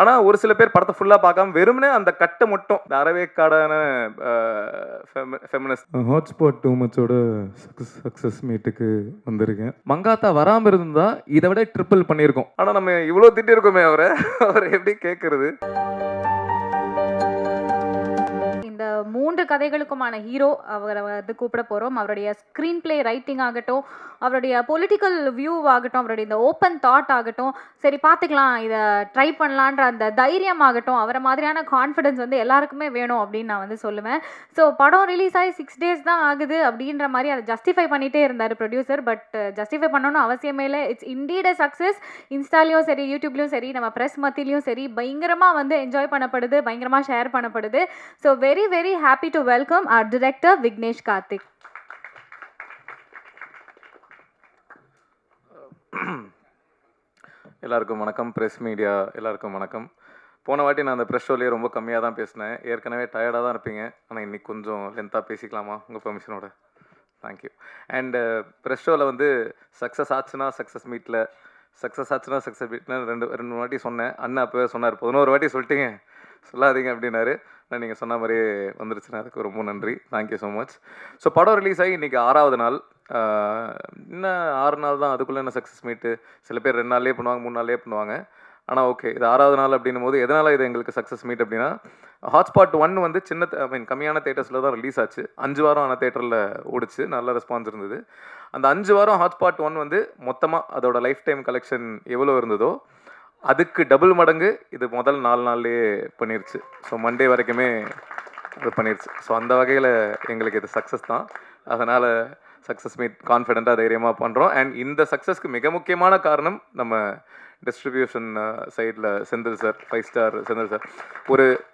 ஆனால் ஒரு சில பேர் படத்தை ஃபுல்லாக பார்க்காம வெறுமனே அந்த கட்டை மட்டும் இந்த அறவேக்காடான ஃபெமினிஸ்ட் ஹாட்ஸ்பாட் டூ மச்சோட சக்ஸஸ் மீட்டுக்கு வந்திருக்கேன். மங்காத்தா வராமல் இருந்தா இதை விட ட்ரிபிள் பண்ணியிருக்கோம். ஆனால் நம்ம இவ்வளோ திட்டிருக்கோமே அவரை எப்படி கேட்கறது? இந்த 3 கதைகளுக்குமான ஹீரோ அவரை வந்து கூப்பிட போகிறோம். அவருடைய ஸ்க்ரீன் பிளே ரைட்டிங் ஆகட்டும், அவருடைய பொலிட்டிக்கல் வியூ ஆகட்டும், அவருடைய இந்த ஓப்பன் தாட் ஆகட்டும், சரி பார்த்துக்கலாம் இதை ட்ரை பண்ணலான்ற அந்த தைரியம் ஆகட்டும், அவரை மாதிரியான கான்ஃபிடென்ஸ் வந்து எல்லாருக்குமே வேணும் அப்படின்னு நான் வந்து சொல்லுவேன். ஸோ படம் ரிலீஸ் ஆகி 6 days தான் ஆகுது அப்படின்ற மாதிரி அதை ஜஸ்டிஃபை பண்ணிகிட்டே இருந்தார் ப்ரொடியூசர். பட் ஜஸ்டிஃபை பண்ணணும்னு அவசியமே இல்லை. It's indeed a success. இன்ஸ்டாலையும் சரி, யூடியூப்லையும் சரி, நம்ம ப்ரெஸ் மத்தியிலையும் சரி பயங்கரமாக வந்து என்ஜாய் பண்ணப்படுது, பயங்கரமாக ஷேர் பண்ணப்படுது. So very happy to welcome our director Vignesh Karthik. எல்லாருக்கும் வணக்கம். ப்ரெஸ் மீடியா எல்லாருக்கும் வணக்கம். போன வாட்டி நான் அந்த ப்ரெஸ் ஷோலேயே ரொம்ப கம்மியாக தான் பேசினேன். ஏற்கனவே டயர்டாக தான் இருப்பீங்க. ஆனால் இன்றைக்கி கொஞ்சம் லென்த்தாக பேசிக்கலாமா உங்கள் பெர்மிஷனோட? தேங்க்யூ. அண்டு ப்ரெஸ் ஷோவில் வந்து சக்ஸஸ் ஆச்சுன்னா சக்ஸஸ் மீட்டில் ரெண்டு வாட்டி சொன்னேன். அண்ணா அப்போவே சொன்னார், 11 வாட்டி சொல்லிட்டீங்க, சொல்லாதீங்க அப்படின்னாரு. நான் நீங்கள் சொன்ன மாதிரியே வந்துருச்சுன்னா அதுக்கு ரொம்ப நன்றி. Thank you so much. ஸோ படம் ரிலீஸ் ஆகி இன்றைக்கி 6வது நாள். இன்னும் 6 நாள் தான், அதுக்குள்ளே என்ன சக்ஸஸ் மீட்டு? சில பேர் 2 நாள்லேயே பண்ணுவாங்க, 3 நாள்லேயே பண்ணுவாங்க. ஆனால் ஓகே, இது 6வது நாள் அப்படின்னும் போது எதனால் இது எங்களுக்கு சக்ஸஸ் மீட் அப்படின்னா, ஹாட்ஸ்பாட் 1 வந்து கம்மியான தேட்டர்ஸில் தான் ரிலீஸ் ஆச்சு. 5 வாரம் ஆன தேட்டரில் ஓடிச்சு, நல்ல ரெஸ்பான்ஸ் இருந்தது. அந்த 5 வாரம் ஹாட்ஸ்பாட் 1 வந்து மொத்தமாக அதோட லைஃப் டைம் கலெக்ஷன் எவ்வளோ இருந்ததோ அதுக்கு டபுள் மடங்கு இது முதல் 4 நாள்லேயே பண்ணிருச்சு. ஸோ மண்டே வரைக்குமே அது பண்ணிருச்சு. ஸோ அந்த வகையில் எங்களுக்கு இது சக்ஸஸ் தான். அதனால் சக்ஸஸ் மீட் கான்ஃபிடெண்ட்டாக தைரியமாக பண்ணுறோம். அண்ட் இந்த சக்ஸஸ்க்கு மிக முக்கியமான காரணம் நம்ம டிஸ்ட்ரிபியூஷன் சைடில் Senthil sir, 5 star Senthil sir.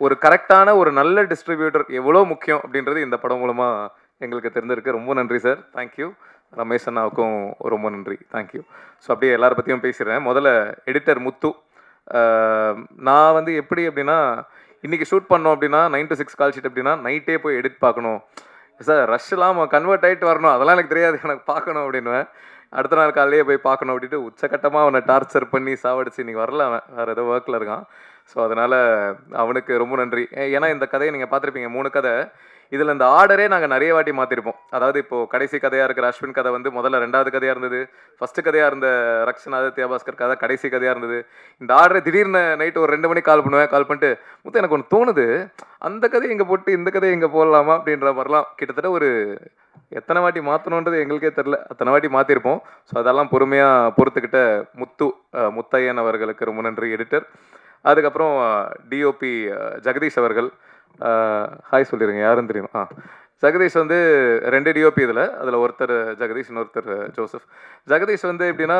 ஒரு கரெக்டான ஒரு நல்ல டிஸ்ட்ரிபியூட்டர் எவ்வளோ முக்கியம் அப்படின்றது இந்த படம் மூலமாக எங்களுக்கு தெரிஞ்சிருக்கு. ரொம்ப நன்றி சார். தேங்க்யூ. ரமேஷ் அண்ணாவுக்கும் ரொம்ப நன்றி. தேங்க்யூ. ஸோ அப்படியே எல்லாரை பற்றியும் பேசிடுறேன். முதல்ல எடிட்டர் முத்து. நான் வந்து எப்படி அப்படின்னா, இன்றைக்கி ஷூட் பண்ணோம் அப்படின்னா 9 to 6 கால் ஷீட் அப்படின்னா நைட்டே போய் எடிட் பார்க்கணும் சார். ரஷ்லாம் கன்வெர்ட் ஆகிட்டு வரணும், அதெல்லாம் எனக்கு தெரியாது, எனக்கு பார்க்கணும் அப்படின்னுவேன். அடுத்த நாள் காலையிலேயே போய் பார்க்கணும் அப்படின்ட்டு உச்சக்கட்டமாக அவனை டார்ச்சர் பண்ணி சாவடிச்சு இன்றைக்கி வரல, அவன் வேறு ஏதோ ஒர்க்கில் இருக்கான். ஸோ அதனால் அவனுக்கு ரொம்ப நன்றி. ஏன்னா இந்த கதையை நீங்கள் பார்த்துருப்பீங்க, 3 கதை. இதில் இந்த ஆர்டரே நாங்கள் நிறைய வாட்டி மாற்றிருப்போம். அதாவது இப்போது கடைசி கதையாக இருக்கிற அஸ்வின் கதை வந்து முதல்ல 2வது கதையாக இருந்தது. ஃபஸ்ட்டு கதையாக இருந்த ரக்ஷன் ஆதித்யா பாஸ்கர் கதை கடைசி கதையாக இருந்தது. இந்த ஆர்டரை திடீர்னு நைட்டு ஒரு 2 மணிக்கு கால் பண்ணுவேன். கால் பண்ணிட்டு, முத்து எனக்கு ஒன்று தோணுது, அந்த கதையை இங்கே போட்டு இந்த கதையை இங்கே போடலாமா அப்படின்ற மாதிரிலாம் கிட்டத்தட்ட ஒரு எத்தனை வாட்டி மாற்றணுன்றது எங்களுக்கே தெரில, அத்தனை வாட்டி மாற்றிருப்போம். ஸோ அதெல்லாம் பொறுமையாக பொறுத்துக்கிட்ட முத்தையன் அவர்களுக்கு ரொம்ப நன்றி, எடிட்டர். அதுக்கப்புறம் டிஓபி ஜெகதீஷ் அவர்கள். ஹாய் சொல்லிடுங்க, யாருன்னு தெரியும். ஜெகதீஷ் வந்து 2 டிஓபி இதில். அதில் ஒருத்தர் ஜெகதீஷ், இன்னொருத்தர் ஜோசப். ஜெகதீஷ் வந்து எப்படின்னா,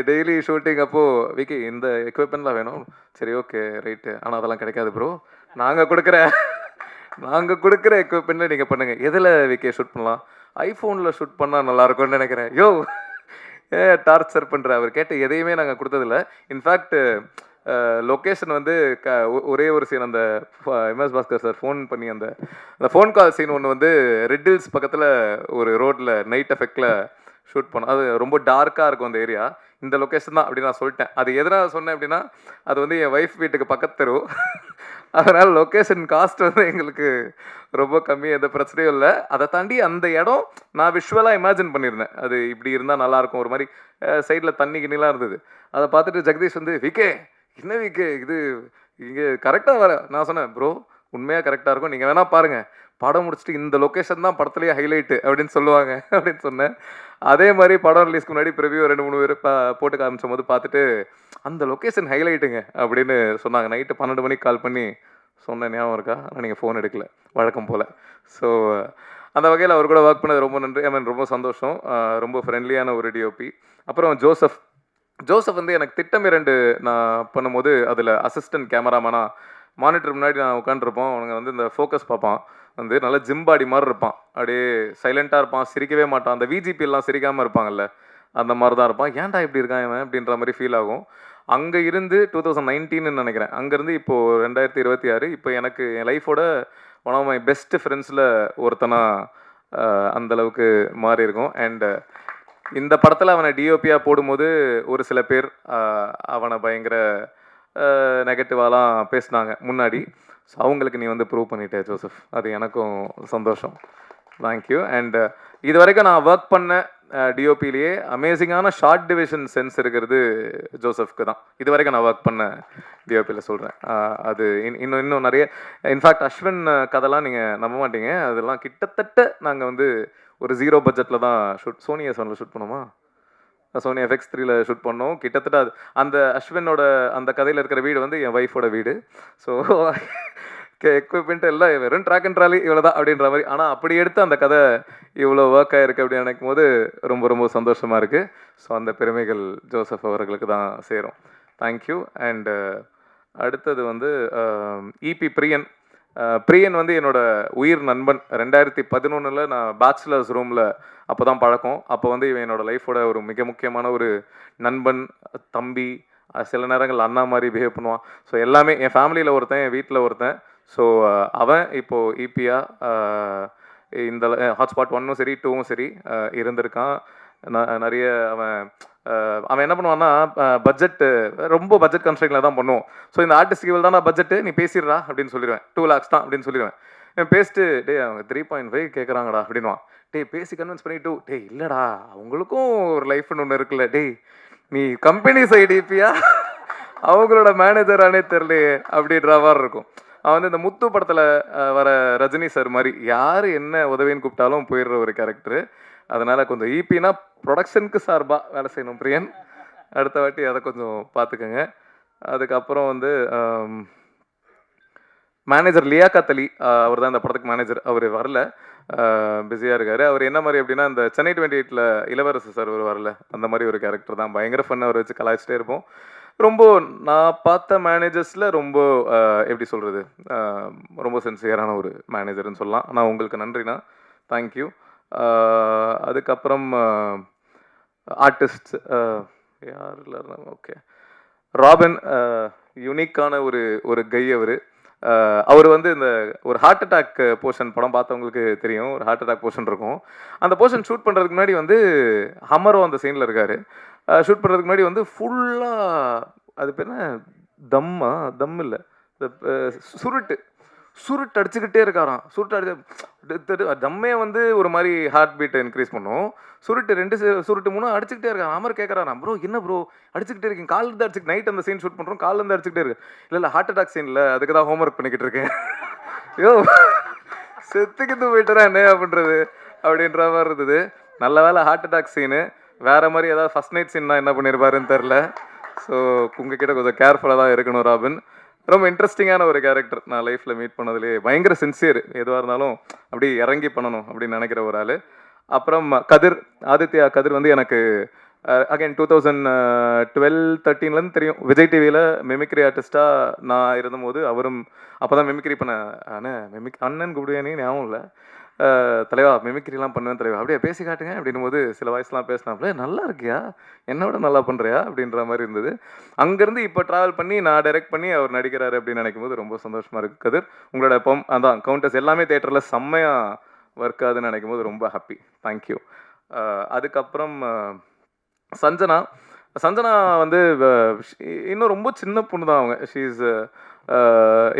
டெய்லி ஷூட்டிங் அப்போது விக்கி இந்த எக்யூப்மெண்ட்லாம் வேணும், சரி ஓகே ரைட்டு, ஆனால் அதெல்லாம் கிடைக்காது ப்ரோ, நாங்கள் கொடுக்குற எக்யூப்மெண்ட்டில் நீங்கள் பண்ணுங்கள். எதில் விக்கி ஷூட் பண்ணலாம்? ஐஃபோனில் ஷூட் பண்ணால் நல்லாயிருக்கும்னு நினைக்கிறேன். யோ டார்ச்சர் பண்ணுற. அவர் கேட்ட எதையுமே நாங்கள் கொடுத்ததில்ல. இன்ஃபேக்ட் லொக்கேஷன் வந்து ஒரே ஒரு சீன், அந்த எம்எஸ் பாஸ்கர் சார் ஃபோன் பண்ணி அந்த ஃபோன் கால் சீன் ஒன்று வந்து ரெட் ஹில்ஸ் பக்கத்தில் ஒரு ரோட்டில் நைட் எஃபெக்டில் ஷூட் பண்ணோம். அது ரொம்ப டார்க்காக இருக்கும் அந்த ஏரியா. இந்த லொக்கேஷன் தான் அப்படி நான் சொல்லிட்டேன். அது எதனால் சொன்னேன் அப்படின்னா, அது வந்து என் ஒய்ஃப் வீட்டுக்கு பக்கத்து தெரு. அதனால் லொக்கேஷன் காஸ்ட் வந்து எங்களுக்கு ரொம்ப கம்மி, எந்த பிரச்சனையும் இல்லை. அதை தாண்டி அந்த இடம் நான் விஷுவலாக இமேஜின் பண்ணியிருந்தேன், அது இப்படி இருந்தால் நல்லாயிருக்கும். ஒரு மாதிரி சைடில் தண்ணி கிண்ணிலாம் இருந்தது. அதை பார்த்துட்டு ஜெகதீஷ் வந்து, விக்கே என்ன விக்கே இது இங்கே கரெக்டாக வர. நான் சொன்னேன், ப்ரோ உண்மையாக கரெக்டாக இருக்கும், நீங்கள் வேணால் பாருங்கள், படம் முடிச்சுட்டு இந்த லொக்கேஷன் தான் படத்துலேயே ஹைலைட்டு அப்படின்னு சொல்லுவாங்க அப்படின்னு சொன்னேன். அதே மாதிரி படம் ரிலீஸ்க்கு முன்னாடி ப்ரிவியூ 2-3 பேர் போட்டு காமிச்சும் போது பார்த்துட்டு அந்த லொக்கேஷன் ஹைலைட்டுங்க அப்படின்னு சொன்னாங்க. நைட்டு 12 மணிக்கு கால் பண்ணி சொன்னேன், ஞாபகம் இருக்கா? ஆனால் நீங்கள் ஃபோன் எடுக்கல வழக்கம் போல். ஸோ அந்த வகையில் அவர் கூட ஒர்க் பண்ணது ரொம்ப நன்றி. ரொம்ப சந்தோஷம். ரொம்ப ஃப்ரெண்ட்லியான ஒரு டிஓபி. அப்புறம் ஜோசப் வந்து எனக்கு திட்டம் 2 நான் பண்ணும்போது அதில் அசிஸ்டன்ட் கேமராமேனா மானிட்டர் முன்னாடி நான் உட்காந்துருப்போம். அவனுங்க வந்து இந்த ஃபோக்கஸ் பார்ப்பான், வந்து நல்லா ஜிம் பாடி மாதிரி இருப்பான், அப்படியே சைலண்ட்டாக இருப்பான், சிரிக்கவே மாட்டான். அந்த விஜிபிஎல்லாம் சிரிக்காமல் இருப்பாங்கல்ல, அந்த மாதிரி தான் இருப்பான். ஏன்டா இப்படி இருக்கான் இவன் அப்படின்ற மாதிரி ஃபீல் ஆகும். அங்கே இருந்து 2019 நினைக்கிறேன், அங்கேருந்து இப்போது 2026, இப்போ எனக்கு என் லைஃபோட ஒன் ஆஃப் மை பெஸ்ட் ஃப்ரெண்ட்ஸில் ஒருத்தனாக அந்தளவுக்கு மாறி இருக்கும். அண்ட் இந்த படத்தில் அவனை டிஓபியாக போடும்போது ஒரு சில பேர் அவனை பயங்கர நெகட்டிவாலாம் பேசினாங்க முன்னாடி. ஸோ அவங்களுக்கு நீ வந்து ப்ரூவ் பண்ணிட்டே ஜோசப், அது எனக்கும் சந்தோஷம். தேங்க்யூ. அண்ட் இது வரைக்கும் நான் ஒர்க் பண்ண டிஓபிலேயே அமேசிங்கான ஷார்ட் டிவிஷன் சென்ஸ் இருக்கிறது ஜோசப்க்கு தான். இது வரைக்கும் நான் ஒர்க் பண்ண டிஓபியில் சொல்கிறேன். அது இன்னும் நிறைய, இன்ஃபேக்ட் அஸ்வின் கதைலாம் நீங்கள் நம்ப மாட்டீங்க, அதெல்லாம் கிட்டத்தட்ட நாங்கள் வந்து ஒரு 0 பட்ஜெட்டில் தான் சோனி S1ல ஷூட் பண்ணோமா, சோனி FX3ல ஷூட் பண்ணோம். கிட்டத்தட்ட அது அந்த அஸ்வினோட அந்த கதையில் இருக்கிற வீடு வந்து என் ஒய்ஃபோட வீடு. ஸோ எக்யூப்மெண்ட் எல்லாம் வெறும் ட்ராக் அண்ட் ட்ராலி இவ்வளோதான் அப்படின்ற மாதிரி. ஆனால் அப்படி எடுத்து அந்த கதை இவ்வளோ ஒர்க் ஆகிருக்கு அப்படின்னு நினைக்கும் போது ரொம்ப ரொம்ப சந்தோஷமாக இருக்குது. ஸோ அந்த பெருமைகள் ஜோசப் அவர்களுக்கு தான் சேரும். தேங்க்யூ. அண்டு அடுத்தது வந்து இபி பிரியன். பிரியன் வந்து என்னோட உயிர் நண்பன். 2011 நான் பேச்சுலர்ஸ் ரூமில் அப்போ தான் பழக்கம். அப்போ வந்து இவன் என்னோட லைஃபோட ஒரு மிக முக்கியமான ஒரு நண்பன், தம்பி, சில நேரங்கள் அண்ணா மாதிரி பிஹேவ் பண்ணுவான். ஸோ எல்லாமே என் ஃபேமிலியில் ஒருத்தன், என் வீட்டில் ஒருத்தன். ஸோ அவன் இப்போது இபியாக இந்த ஹாட்ஸ்பாட் 1ம் சரி 2ம் சரி இருந்திருக்கான். நிறைய அவன் என்ன பண்ணுவான்னா, ரொம்ப பட்ஜெட் கன்ஸ்ட்ரெயினில் தான் பண்ணுவோம். ஸோ இந்த ஆர்டிஸ்ட் இவள் தான் பட்ஜெட்டு, நீ பேசிடுறா அப்படின்னு சொல்லிடுவேன். 2 lakhs தான் அப்படின்னு சொல்லிடுவேன். பேசிட்டு டே அவங்க 3.5 கேட்குறாங்கடா அப்படின்வான். டே பேசி கன்வின்ஸ் பண்ணிட்டு, டே இல்லைடா அவங்களுக்கும் ஒரு லைஃப்னு ஒன்று இருக்குல்ல, டே நீ கம்பெனி சைடு இபியா அவங்களோட மேனேஜரானே தெரிலையே அப்படின்ற மாதிரி இருக்கும். அவன் வந்து இந்த முத்து படத்தில் வர ரஜினி சார் மாதிரி யார் என்ன உதவின்னு கூப்பிட்டாலும் போயிடுற ஒரு கேரக்டரு. அதனால் கொஞ்சம் இபினா ப்ரொடக்ஷனுக்கு சார்பாக வேலை செய்யணும் பிரியன். அடுத்த வாட்டி அதை கொஞ்சம் பார்த்துக்கோங்க. அதுக்கப்புறம் வந்து மேனேஜர் லியாக்கத் அலி, அவர் தான் இந்த படத்துக்கு மேனேஜர். அவர் வரல, பிஸியாக இருக்கார். அவர் என்ன மாதிரி அப்படின்னா, இந்த சென்னை 28ல் இளவரசு சார் ஒரு வரல, அந்த மாதிரி ஒரு கேரக்டர் தான். பயங்கர ஃபன், அவரை வச்சு கலாய்ச்சிட்டே இருப்போம். ரொம்ப நான் பார்த்த மேனேஜர்ஸில் ரொம்ப எப்படி சொல்கிறது, ரொம்ப சின்சியரான ஒரு மேனேஜர்னு சொல்லலாம். ஆனால் உங்களுக்கு நன்றிண்ணா, தேங்க்யூ. அதுக்கப்புறம் ஆர்டிஸ்ட் யார் இல்லை, ஓகே ராபின், யுனிக்கான ஒரு கை அவர். அவர் வந்து இந்த ஒரு ஹார்ட் அட்டாக் போர்ஷன் படம் பார்த்தவங்களுக்கு தெரியும், ஒரு ஹார்ட் அட்டாக் போர்ஷன் இருக்கும். அந்த போர்ஷன் ஷூட் பண்ணுறதுக்கு முன்னாடி வந்து ஹமரோ அந்த சீனில் இருக்கார். ஷூட் பண்ணுறதுக்கு முன்னாடி வந்து ஃபுல்லாக அது பேர் என்ன, தம் இல்லை, சுருட்டு அடிச்சுக்கிட்டே இருக்காராம். சுருட்டு அடிச்சு தம்மே வந்து ஒரு மாதிரி ஹார்ட் பீட்டை இன்க்ரீஸ் பண்ணும். சுருட்டு 2 சுருட்டு 3 அடிச்சுக்கிட்டே இருக்கான். அமர் கேட்குறான், ப்ரோ என்ன ப்ரோ அடிச்சுக்கிட்டே இருக்கீங்க, காலில் அடிச்சுக்கிட்டு, நைட் அந்த சீன் ஷூட் பண்ணுறோம், காலில் அடிச்சுக்கிட்டே இருக்கு. இல்லை ஹார்ட் அட்டாக் சீனில், அதுக்கு தான் ஹோம்ஒர்க் பண்ணிக்கிட்டு இருக்கேன். ஐயோ செத்துக்கிட்டு போயிட்டுறேன் என்ன அப்படின்றது அப்படின்ற மாதிரி இருந்தது. நல்ல வேலை ஹார்ட் அட்டாக் சீனு, வேறு மாதிரி ஏதாவது ஃபஸ்ட் நைட் சீன் தான் என்ன பண்ணியிருப்பாருன்னு தெரில. ஸோ உங்ககிட்ட கொஞ்சம் கேர்ஃபுல்லாக தான் இருக்கணும் ராபின். ரொம்ப இன்ட்ரெஸ்டிங்கான ஒரு கேரக்டர், நான் லைஃப்பில் மீட் பண்ணதுலேயே பயங்கர சின்சியர், எதுவாக இருந்தாலும் அப்படி இறங்கி பண்ணணும் அப்படின்னு நினைக்கிற ஒரு ஆள். அப்புறம் ஆதித்யா கதிர் வந்து எனக்கு அகைன் 2012-13 தெரியும். விஜய் டிவியில் மிமிக்ரி ஆர்டிஸ்ட்டாக நான் இருந்தபோது அவரும் அப்போ தான் மிமிக்ரி பண்ண அண்ணன் கூப்பிடுவேனே ஞாபகம் இல்லை, தலைவா மிமிக்ரிலாம் பண்ணுவேன் தலைவா, அப்படியே பேசி காட்டுங்க அப்படின்னும் போது சில வாய்ஸ்லாம் பேசினாப்புல, நல்லா இருக்கியா, என்னோட நல்லா பண்ணுறியா அப்படின்ற மாதிரி இருந்தது. அங்கேருந்து இப்போ ட்ராவல் பண்ணி நான் டைரக்ட் பண்ணி அவர் நடிக்கிறாரு அப்படின்னு நினைக்கும் போது ரொம்ப சந்தோஷமாக இருக்குது. கதிர் உங்களோட அதான் கவுண்டர்ஸ் எல்லாமே தேட்டரில் செம்மையாக ஒர்க் ஆகுதுன்னு நினைக்கும் போது ரொம்ப ஹாப்பி, தேங்க்யூ. அதுக்கப்புறம் சஞ்சனா வந்து இன்னும் ரொம்ப சின்ன பொண்ணு தான் அவங்க. ஷீஸ்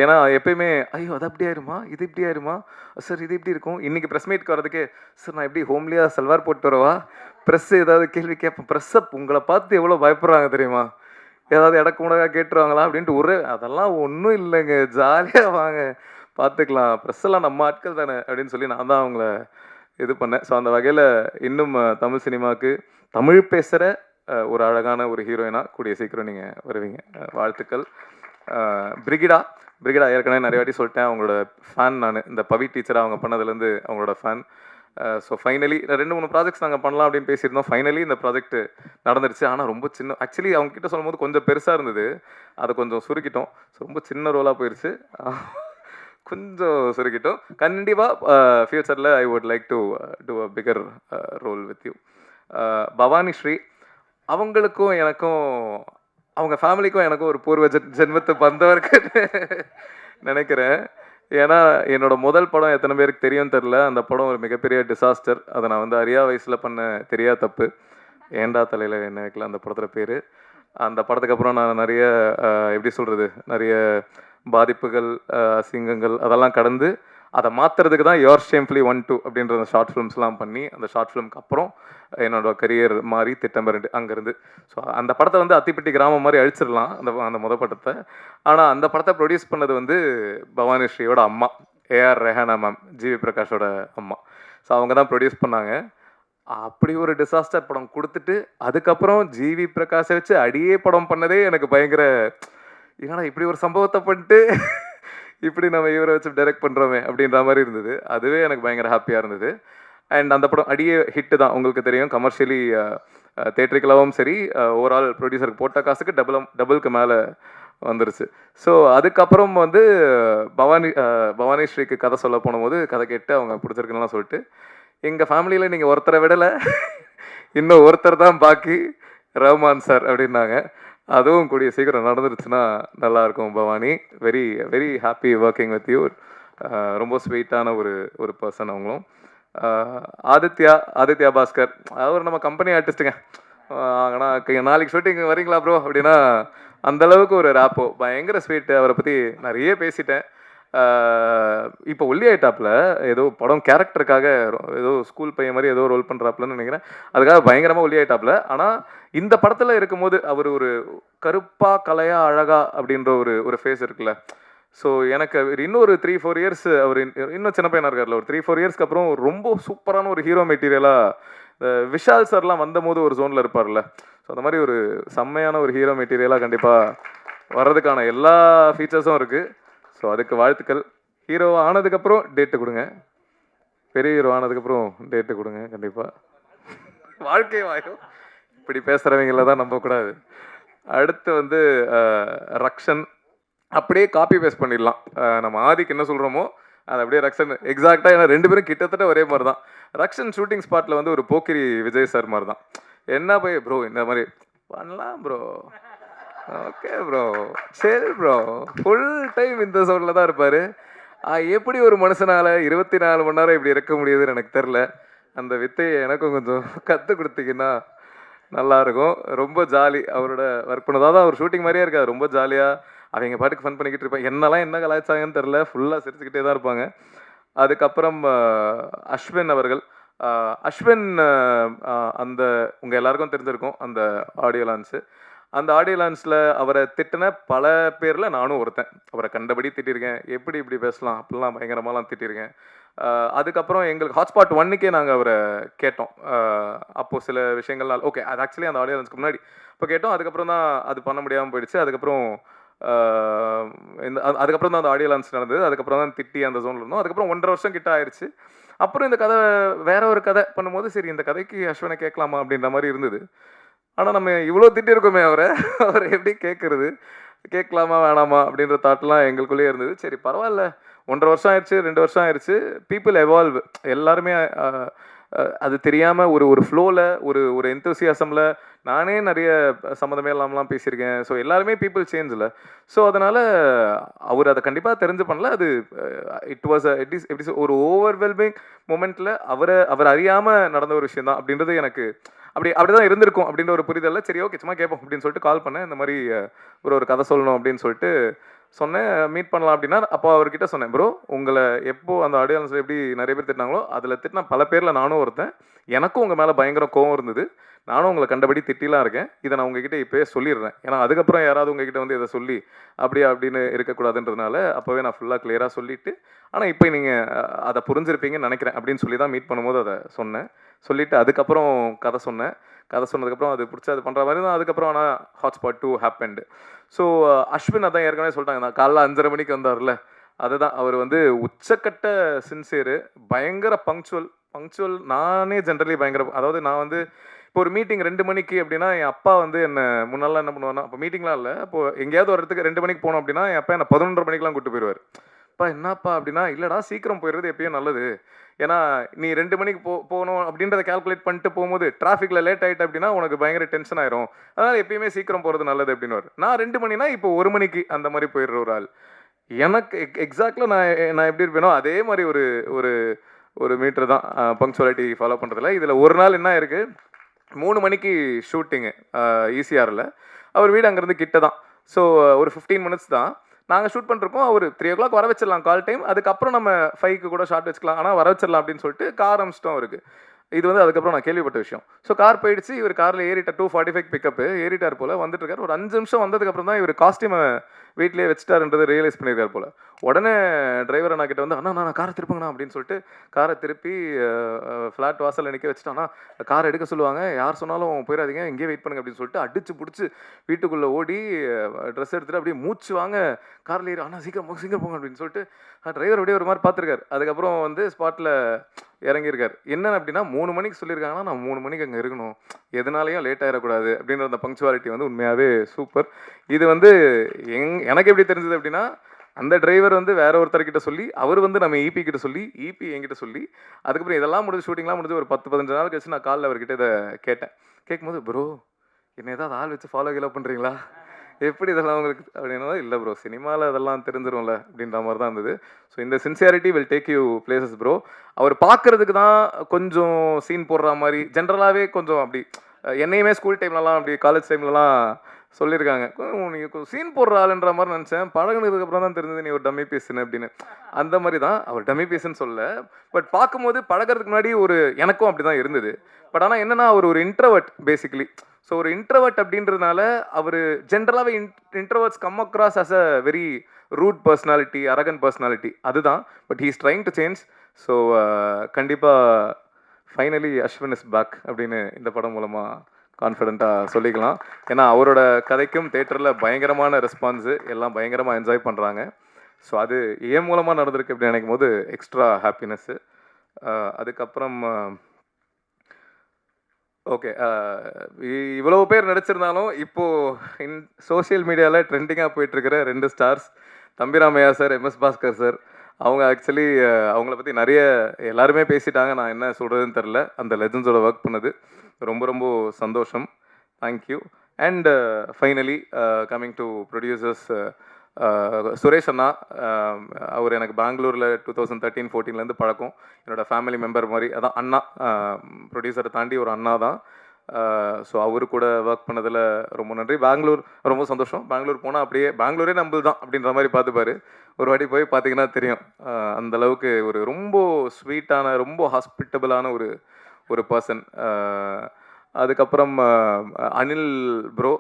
ஏன்னா எப்பயுமே ஐயோ அது அப்படி ஆயிருமா, இது இப்படி ஆயிருமா சார், இது இப்படி இருக்கும். இன்றைக்கி ப்ரெஸ் மீட்க்கு வரதுக்கே சார் நான் எப்படி ஹோம்லியாக சல்வார் போட்டு வரவா, ப்ரெஸ் ஏதாவது கேள்வி கேட்பேன், ப்ரெஸ்ஸப் உங்களை பார்த்து எவ்வளோ பயப்படுறாங்க தெரியுமா, ஏதாவது இடக்கு முடக்கா கேட்டுருவாங்களா அப்படின்ட்டு அதெல்லாம் ஒன்றும் இல்லைங்க, ஜாலியாக வாங்க பார்த்துக்கலாம், ப்ரெஸ்ஸெல்லாம் நம்ம ஆட்கள் தானே அப்படின்னு சொல்லி நான் தான் அவங்கள இது பண்ணேன். ஸோ அந்த வகையில் இன்னும் தமிழ் சினிமாவுக்கு தமிழ் பேசுகிற ஒரு அழகான ஒரு ஹீரோயினாக கூடிய சீக்கிரம் நீங்கள் வருவீங்க, வாழ்த்துக்கள். பிரிகிடா ஏற்கனவே நிறைய வாட்டி சொல்லிட்டேன், அவங்களோட ஃபேன் நான். இந்த பவி டீச்சராக அவங்க பண்ணதுலேருந்து அவங்களோட ஃபேன். ஸோ ஃபைனலி 2-3 ப்ராஜெக்ட்ஸ் நாங்கள் பண்ணலாம் அப்படின்னு பேசியிருந்தோம். ஃபைனலி இந்த ப்ராஜெக்ட் நடந்துருச்சு. ஆனால் ரொம்ப சின்ன, ஆக்சுவலி அவங்க கிட்ட சொல்லும் போது கொஞ்சம் பெருசாக இருந்தது, அதை கொஞ்சம் சுருக்கிட்டோம். ஸோ ரொம்ப சின்ன ரோலாக போயிடுச்சு, கொஞ்சம் சுருக்கிட்டோம். கண்டிப்பாக ஃப்யூச்சரில் I would like to do a bigger role with you. Bhavani Sri, அவங்களுக்கும் எனக்கும் அவங்க ஃபேமிலிக்கும் எனக்கும் ஒரு பூர்வ ஜென்மத்தை பந்தவருக்கு நினைக்கிறேன். ஏன்னா என்னோட முதல் படம் எத்தனை பேருக்கு தெரியும் தெரில, அந்த படம் ஒரு மிகப்பெரிய டிசாஸ்டர். அதை நான் வந்து அறியா வயசில் பண்ண தெரியா தப்பு, ஏண்டா தலையில் என்ன வைக்கல அந்த படத்தில் பேர். அந்த படத்துக்கு அப்புறம் நான் நிறைய எப்படி சொல்கிறது, நிறைய பாதிப்புகள், அசிங்கங்கள் அதெல்லாம் கடந்து அதை மாற்றுறதுக்கு தான் யோர் ஷேம்ஃபுல்லி 1-2 அப்படின்ற அந்த ஷார்ட் ஃபிலிம்ஸ்லாம் பண்ணி, அந்த ஷார்ட் ஃபிலிம்க்கு அப்புறம் என்னோட கரியர் மாறி திட்டமிரண்டு அங்கேருந்து. ஸோ அந்த படத்தை வந்து அத்திப்பட்டி கிராமம் மாதிரி அழிச்சிடலாம், அந்த முத படத்தை. ஆனால் அந்த படத்தை ப்ரொடியூஸ் பண்ணது வந்து பவானி ஸ்ரீயோட அம்மா, ஏஆர் ரெஹானா மேம், ஜிவி பிரகாஷோட அம்மா. ஸோ அவங்க தான் ப்ரொடியூஸ் பண்ணாங்க. அப்படி ஒரு டிசாஸ்டர் படம் கொடுத்துட்டு அதுக்கப்புறம் ஜிவி பிரகாஷை வச்சு அடியே படம் பண்ணதே எனக்கு பயங்கர, ஏன்னா இப்படி ஒரு சம்பவத்தை பண்ணிட்டு இப்படி நம்ம இவரை வச்சு டைரக்ட் பண்ணுறோமே அப்படின்ற மாதிரி இருந்தது. அதுவே எனக்கு பயங்கர ஹாப்பியாக இருந்தது. அண்ட் அந்த படம் அடியே ஹிட்டு தான், உங்களுக்கு தெரியும். கமர்ஷியலி தேட்டரிக்கலாவும் சரி, ஓவரால் ப்ரொடியூசருக்கு போட்ட காசுக்கு டபுளுக்கு மேலே வந்துருச்சு. ஸோ அதுக்கப்புறம் வந்து பவானி ஸ்ரீக்கு கதை சொல்ல போனபோது கதை கேட்டு அவங்க பிடிச்சிருக்குன்னு சொல்லிட்டு, எங்கள் ஃபேமிலியில் நீங்கள் ஒருத்தரை விடலை, இன்னும் ஒருத்தர் தான் பாக்கி, ரஹ்மான் சார் அப்படின்னாங்க. அதுவும் கூடிய சீக்கிரம் நடந்துருச்சுன்னா நல்லாயிருக்கும் Bhavani. Very very happy working with you. ரொம்ப ஸ்வீட்டான ஒரு பர்சன் அவங்களும். ஆதித்யா பாஸ்கர், அவர் நம்ம கம்பெனி ஆர்டிஸ்ட்டுங்க. ஆனால் நாளைக்கு ஷூட்டிங் வரீங்களா ப்ரோ அப்படின்னா அந்தளவுக்கு ஒரு ரேப்போ, பயங்கர ஸ்வீட்டு. அவரை பற்றி நிறைய பேசிட்டேன். இப்போ ஒல்லி ஆயிட்டாப்புல, ஏதோ படம் கேரக்டருக்காக ஏதோ ஸ்கூல் பையன் மாதிரி ஏதோ ரோல் பண்ணுறாப்புலன்னு நினைக்கிறேன். அதுக்காக பயங்கரமாக ஒல்லி ஆயிட்டாப்புல. ஆனால் இந்த படத்தில் இருக்கும்போது அவர் ஒரு கருப்பா கலையா அழகா அப்படின்ற ஒரு ஃபேஸ் இருக்குல்ல. ஸோ எனக்கு இன்னும் ஒரு 3-4 இயர்ஸ், அவர் இன்னும் சின்ன பையனாக இருக்கார்ல, ஒரு 3-4 இயர்ஸ்க்கு அப்புறம் ரொம்ப சூப்பரான ஒரு ஹீரோ மெட்டீரியலாக விஷால் சார்லாம் வந்தபோது ஒரு ஜோனில் இருப்பார்ல. ஸோ அந்த மாதிரி ஒரு செம்மையான ஒரு ஹீரோ மெட்டீரியலாக கண்டிப்பாக வர்றதுக்கான எல்லா ஃபீச்சர்ஸும் இருக்குது. ஸோ அதுக்கு வாழ்த்துக்கள். ஹீரோ ஆனதுக்கப்புறம் டேட்டு கொடுங்க, பெரிய ஹீரோ ஆனதுக்கப்புறம் டேட்டு கொடுங்க கண்டிப்பாக. வாழ்க்கை வாயும் இப்படி பேசுகிறவங்கள தான் நம்பக்கூடாது. அடுத்து வந்து ரக்ஷன், அப்படியே காப்பி பேஸ்ட் பண்ணிடலாம். நம்ம ஆதிக்கு என்ன சொல்கிறோமோ அது அப்படியே ரக்ஷன் எக்ஸாக்டாக. ஏன்னா 2 பேரும் கிட்டத்தட்ட ஒரே மாதிரி தான். ரக்ஷன் ஷூட்டிங் ஸ்பாட்டில் வந்து ஒரு போக்கிரி விஜய் சார் மாதிரி தான். என்ன போய் ப்ரோ இந்த மாதிரி பண்ணலாம் ப்ரோ, ஓகே ப்ரோ, சரி ப்ரோ, ஃபுல் டைம் இந்த சோனில் தான் இருப்பார். எப்படி ஒரு மனுஷனால் 24 மணி நேரம் இப்படி இருக்க முடியுதுன்னு எனக்கு தெரில. அந்த வித்தையை எனக்கும் கொஞ்சம் கற்றுக் கொடுத்தீங்கன்னா நல்லாயிருக்கும். ரொம்ப ஜாலி அவரோட ஒர்க் பண்ணதாக தான். அவர் ஷூட்டிங் மாதிரியே இருக்காது, ரொம்ப ஜாலியாக அவங்க பாட்டுக்கு ஃபன் பண்ணிக்கிட்டு இருப்பாங்க. என்னெல்லாம் என்ன கலாய்ச்சாங்கன்னு தெரில, ஃபுல்லாக சிரிச்சுக்கிட்டே தான் இருப்பாங்க. அதுக்கப்புறம் அஸ்வின் அவர்கள், அஸ்வின் அந்த உங்கள் எல்லாருக்கும் தெரிஞ்சிருக்கும் அந்த ஆடியோ லான்ச்சு. அந்த ஆடியோ லான்ச்சில் அவரை திட்டின பல பேரில் நானும் ஒருத்தன். அவரை கண்டபடி திட்டிருக்கேன், எப்படி இப்படி பேசலாம் அப்படிலாம் பயங்கரமாலாம் திட்டிருக்கேன். அதுக்கப்புறம் எங்களுக்கு ஹாட்ஸ்பாட் 1க்கே நாங்கள் அவரை கேட்டோம். அப்போது சில விஷயங்கள்னால ஓகே, அது ஆக்சுவலி அந்த ஆடியோ லான்ச்சுக்கு முன்னாடி இப்போ கேட்டோம். அதுக்கப்புறம் தான் அது பண்ண முடியாமல் போயிடுச்சு. அதுக்கப்புறம் அதுக்கப்புறம் தான் அந்த ஆடியோ லான்ச் நடந்தது. அதுக்கப்புறம் தான் திட்டி அந்த ஜோனில் இருந்தோம். அதுக்கப்புறம் 1.5 வருஷம் கிட்ட ஆயிடுச்சு. அப்புறம் இந்த கதை வேற ஒரு கதை பண்ணும்போது சரி இந்த கதைக்கு அஸ்வினை கேட்கலாமா அப்படின்ற மாதிரி இருந்தது. ஆனால் நம்ம இவ்வளோ திட்டிருக்கோமே அவரை எப்படி கேட்குறது, கேட்கலாமா வேணாமா அப்படின்ற தாட்லாம் எங்களுக்குள்ளேயே இருந்தது. சரி பரவாயில்ல, 1.5 வருஷம் ஆயிடுச்சு, 2 வருஷம் ஆயிடுச்சு. People evolve. எல்லாருமே அது தெரியாமல் ஒரு ஃப்ளோவில் ஒரு எந்தூசியாசமில் நானே நிறைய சம்மந்தமே இல்லாமலாம் பேசியிருக்கேன். ஸோ எல்லாருமே பீப்புள் சேஞ்சில். ஸோ அதனால் அவர் அதை கண்டிப்பாக தெரிஞ்சு பண்ணல. அது இட் வாஸ் எப்படி ஒரு ஓவர்வெல்மிங் மூமெண்ட்டில் அவர் அறியாமல் நடந்த ஒரு விஷயம் தான் அப்படின்றது எனக்கு அப்படிதான் இருந்திருக்கும் அப்படின்ற ஒரு புரிதல்ல. சரி ஓகே சும்மா கேட்போம் அப்படின்னு சொல்லிட்டு கால் பண்ணேன். இந்த மாதிரி ஒரு கதை சொல்லணும் அப்படின்னு சொல்லிட்டு சொன்னேன், மீட் பண்ணலாம் அப்படின்னா. அப்போ அவர்கிட்ட சொன்னேன், ப்ரோ உங்களை எப்போ அந்த ஆடியோ லான்ச்சில் எப்படி நிறைய பேர் திட்டினாங்களோ அதில் திட்டினா பல பேரில் நானும் ஒருத்தன். எனக்கும் உங்கள் மேலே பயங்கர கோவம் இருந்தது. நானும் உங்களை கண்டபடி திட்டிலாம் இருக்கேன். இதை நான் உங்ககிட்ட இப்போயே சொல்லிடுறேன். ஏன்னா அதுக்கப்புறம் யாராவது உங்ககிட்ட வந்து இதை சொல்லி அப்படின்னு இருக்கக்கூடாதுன்றதுனால அப்போவே நான் ஃபுல்லாக கிளியராக சொல்லிவிட்டு, ஆனால் இப்போ நீங்கள் அதை புரிஞ்சிருப்பீங்கன்னு நினைக்கிறேன் அப்படின்னு சொல்லி தான் மீட் பண்ணும்போது அதை சொன்னேன். சொல்லிவிட்டு அதுக்கப்புறம் கதை சொன்னேன். கதை சொன்னதுக்கப்புறம் அது பிடிச்சி அது பண்ணுற மாதிரி தான். அதுக்கப்புறம் ஆனால் ஹாட்ஸ்பாட் 2 ஹேப்பன்டு. ஸோ அஸ்வின் அதான் ஏற்கனவே சொல்லிட்டாங்க, நான் காலைல 5:30 மணிக்கு வந்தார்ல, அதுதான் அவர் வந்து உச்சக்கட்ட சின்சியரு, பயங்கர பங்க்சுவல். நானே ஜென்ரலி பயங்கர, அதாவது நான் வந்து இப்போ ஒரு மீட்டிங் 2 மணிக்கு அப்படின்னா என் அப்பா வந்து என்னை முன்னாலாம் என்ன பண்ணுவார்னா, அப்போ மீட்டிங்லாம் இல்லை, அப்போது எங்கேயாவது ஒரு இடத்துக்கு 2 மணிக்கு போனோம் அப்படின்னா என் அப்பா என்னை 11:30 மணிக்கெலாம் கூப்பிட்டு போயிடுவார். அப்பா என்னப்பா அப்படின்னா, இல்லைடா சீக்கிரம் போயிடுறது எப்பயும் நல்லது, ஏன்னா நீ 2 மணிக்கு போகணும் அப்படின்றத கால்குலேட் பண்ணிட்டு போகும்போது டிராஃபிக்கில் லேட் ஆகிட்டு அப்படின்னா உனக்கு பயங்கர டென்ஷன் ஆயிரும், அதனால் எப்பயுமே சீக்கிரம் போகிறது நல்லது அப்படின்னு. நான் 2 மணினா இப்போ 1 மணிக்கு அந்த மாதிரி போயிடுற ஒரு ஆள். எனக்கு எக்ஸாக்டாக நான் எப்படி இருப்பேனோ அதே மாதிரி ஒரு மீட்டர் தான் பங்க்சுவாலிட்டி ஃபாலோ பண்ணுறதுல. இதில் ஒரு நாள் என்ன இருக்குது, 3 மணிக்கு ஷூட்டிங்கு ஈசிஆரில். அவர் வீடு அங்கேருந்து கிட்ட தான். ஸோ ஒரு 15 மினிட்ஸ் தான். நாங்கள் ஷூட் பண்ணிருக்கோம். அவர் 3 o'clock வர வச்சிடலாம் கால் டைம். அதுக்கப்புறம் நம்ம 5க்கு கூட ஷார்ட் வச்சுக்கலாம். ஆனால் வர வச்சிடலாம் அப்படின்னு சொல்லிட்டு கார் அமிச்சிட்டோம் அவருக்கு. இது வந்து அதுக்கப்புறம் நான் கேள்விப்பட்ட விஷயம். ஸோ கார் போயிடுச்சு. இவர் காரில் ஏறிட்டார். 2:45 பிக்கப்பு ஏறிட்டார் போல். வந்துட்டு இருக்காரு. ஒரு 5 நிமிஷம் வந்ததுக்கப்புறம் தான் இவர் காஸ்டியூமை வீட்டிலேயே வச்சுட்டாருன்றதை ரியலைஸ் பண்ணியிருக்காரு போல். உடனே டிரைவர் அண்ணா கிட்ட வந்து, அண்ணா நான் காரை திருப்புங்கண்ணா அப்படின்னு சொல்லிட்டு காரை திருப்பி ஃப்ளாட் வாசலில் நிற்க வச்சுட்டான்னா, காரை எடுக்க சொல்லுவாங்க, யார் சொன்னாலும் போயிடாதீங்க, இங்கேயே வெயிட் பண்ணுங்க அப்படின்னு சொல்லிட்டு அடிச்சு பிடிச்சி வீட்டுக்குள்ளே ஓடி ட்ரெஸ் எடுத்துகிட்டு அப்படியே மூச்சு வாங்க காரில் ஏறி, அண்ணா சீக்கிரம் போங்க அப்படின்னு சொல்லிட்டு டிரைவர் அப்படியே ஒரு மாதிரி பார்த்துருக்காரு. அதுக்கப்புறம் வந்து ஸ்பாட்டில் இறங்கியிருக்காரு. என்ன அப்படின்னா 3 மணிக்கு சொல்லியிருக்காங்கன்னா நான் 3 மணிக்கு அங்கே இருக்கணும், எதனாலையும் லேட் ஆகிடக்கூடாது அப்படின்ற அந்த பங்க்சுவாலிட்டி வந்து உண்மையாகவே சூப்பர். இது வந்து எனக்கு எப்படி தெரிஞ்சது அப்படின்னா, அந்த டிரைவர் வந்து வேற ஒருத்தர்கிட்ட சொல்லி, அவர் வந்து நம்ம ஈபி கிட்ட சொல்லி, ஈபி என்கிட்ட சொல்லி, அதுக்கப்புறம் இதெல்லாம் முடிஞ்சு ஷூட்டிங்லாம் முடிஞ்சு ஒரு 10-15 நாள் கழிச்சு நான் காலில் அவர்கிட்ட இதை கேட்டேன். கேட்கும்போது, ப்ரோ என்ன ஏதாவது ஆள் வச்சு ஃபாலோ கீழே பண்ணுறீங்களா, எப்படி இதெல்லாம் உங்களுக்கு அப்படின்னா, இல்லை ப்ரோ சினிமாவில் அதெல்லாம் தெரிஞ்சிரும்ல அப்படின்ற மாதிரி தான் இருந்தது. ஸோ இந்த sincerity will take you places bro. அவர் பார்க்கறதுக்கு தான் கொஞ்சம் சீன் போடுற மாதிரி, ஜென்ரலாகவே கொஞ்சம் அப்படி என்னையுமே ஸ்கூல் டைம்லலாம் அப்படி காலேஜ் டைம்லலாம் சொல்லியிருக்காங்க, நீங்கள் சீன் போடுற ஆளுன்ற மாதிரி நினச்சேன், பழகினதுக்கப்புறம் தான் தெரிஞ்சது நீ ஒரு டம்மி பீஸ்ன்னு அப்படின்னு. அந்த மாதிரி தான் அவர் டம்மி பீஸ்ன்னு சொல்ல. பட் பார்க்கும்போது பழகிறதுக்கு முன்னாடி ஒரு எனக்கும் அப்படி தான் இருந்தது. பட் ஆனால் என்னென்னா அவர் ஒரு இன்ட்ரவர்ட் பேசிக்கலி. ஸோ ஒரு இன்ட்ரவர்ட் அப்படின்றதுனால அவர் ஜென்ரலாகவே introverts come across as a very rude personality, arrogant personality, அதுதான். But he is trying to change. So கண்டிப்பாக ஃபைனலி அஸ்வின் இஸ் பேக் அப்படின்னு இந்த படம் மூலமாக கான்ஃபிடென்ட்டாக சொல்லிக்கலாம். ஏன்னா அவரோட கதைக்கும் தேட்டரில் பயங்கரமான ரெஸ்பான்ஸு, எல்லாம் பயங்கரமாக என்ஜாய் பண்ணுறாங்க. ஸோ அது ஏன் மூலமாக நடந்திருக்கு அப்படின்னு நினைக்கும் போது எக்ஸ்ட்ரா ஹாப்பினஸ்ஸு. அதுக்கப்புறம் ஓகே, இவ்வளோ பேர் நடிச்சிருந்தாலும் இப்போது சோஷியல் மீடியாவில் ட்ரெண்டிங்காக போயிட்டுருக்கிற 2 stars, Thambi Ramaiah sir, MS Bhaskar sir. அவங்க ஆக்சுவலி அவங்கள பற்றி நிறைய எல்லாருமே பேசிட்டாங்க, நான் என்ன சொல்கிறதுன்னு தெரில. அந்த லெஜண்ட்ஸோட ஒர்க் பண்ணது ரொம்ப ரொம்ப சந்தோஷம். Thank you. And finally coming to producers, Suresh அண்ணா. அவர் எனக்கு பெங்களூரில் 2013-14 பழக்கம். என்னோடய ஃபேமிலி மெம்பர் மாதிரி, அதான் அண்ணா, ப்ரொடியூசரை தாண்டி ஒரு அண்ணா தான். ஸோ அவரு கூட ஒர்க் பண்ணதில் ரொம்ப நன்றி. பெங்களூர் ரொம்ப சந்தோஷம். பெங்களூர் போனால் அப்படியே பெங்களூரே நம்மளது தான் அப்படின்ற மாதிரி பார்த்துப்பாரு. ஒரு வாட்டி போய் பார்த்தீங்கன்னா தெரியும். அந்தளவுக்கு ஒரு ரொம்ப ஸ்வீட்டான, ரொம்ப ஹாஸ்பிட்டபிளான ஒரு பர்சன். அதுக்கப்புறம் அனில் ப்ரோ,